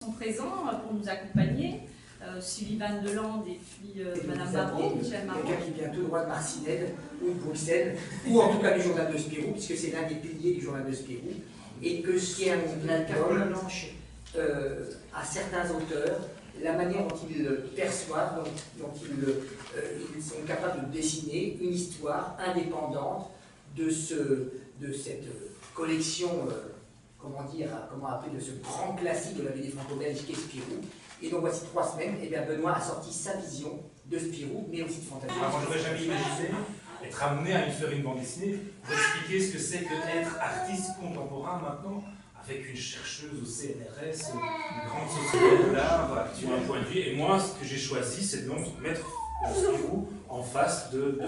Sont présents pour nous accompagner, Sullivan Deland et puis Madame Barrault, Michel Marot. Quelqu'un qui vient tout droit de Marcinelle ou de Bruxelles, ou en tout cas du journal de Spirou, puisque c'est l'un des piliers du journal de Spirou, et que ce qui est un album à certains auteurs, la manière dont ils perçoivent, dont ils sont capables de dessiner une histoire indépendante de cette collection, comment appeler, de ce grand classique de la BD franco-belge qu'est Spirou. Et donc voici 3 semaines, et bien Benoît a sorti sa vision de Spirou, mais aussi de Fantasy. Moi, je n'aurais jamais imaginé être amené à faire une bande dessinée pour expliquer ce que c'est que d'être artiste contemporain maintenant, avec une chercheuse au CNRS, une grande société de l'art, voilà, qui ont un point de vue. Et moi, ce que j'ai choisi, c'est donc mettre Spirou en face de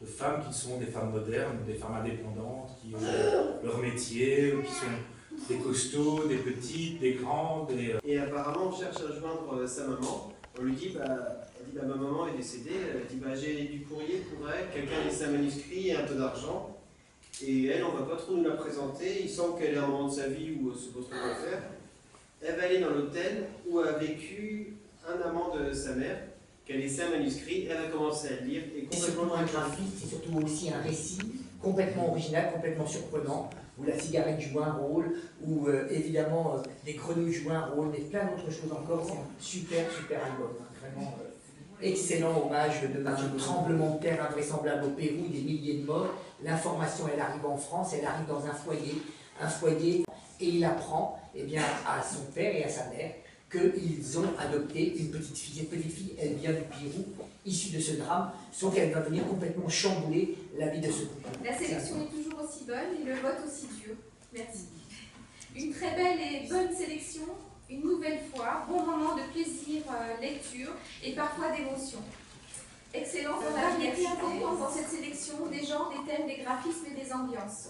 femmes qui sont des femmes modernes, des femmes indépendantes, qui ont leur métier, qui sont des costauds, des petites, des grandes. Et apparemment, on cherche à joindre sa maman. On lui dit, ma maman est décédée. Elle dit, j'ai du courrier pour elle. Quelqu'un a laissé un manuscrit et un peu d'argent. Et elle, on ne va pas trop nous la présenter. Il semble qu'elle est à un moment de sa vie où elle se pose trop quoi faire. Elle va aller dans l'hôtel où a vécu un amant de sa mère, qui a laissé un manuscrit. Elle va commencer à le lire. Et C'est surtout un graphique, c'est surtout aussi un récit complètement original, complètement surprenant, où la cigarette joue un rôle, où évidemment les grenouilles jouent un rôle, mais plein d'autres choses encore. C'est un super album, vraiment excellent hommage de un tremblement de terre invraisemblable au Pérou, des milliers de morts. L'information, elle arrive en France, elle arrive dans un foyer, et il apprend à son père et à sa mère qu'ils ont adopté une petite fille. Cette petite fille, elle vient du Pérou, issue de ce drame, sauf qu'elle va venir complètement chambouler la vie de ce couple. La sélection est toujours aussi bonne et le vote aussi dur. Merci. Une très belle et bonne sélection, une nouvelle fois, bon moment de plaisir, lecture et parfois d'émotion. Excellent, on a bien dans cette sélection des genres, des thèmes, des graphismes et des ambiances.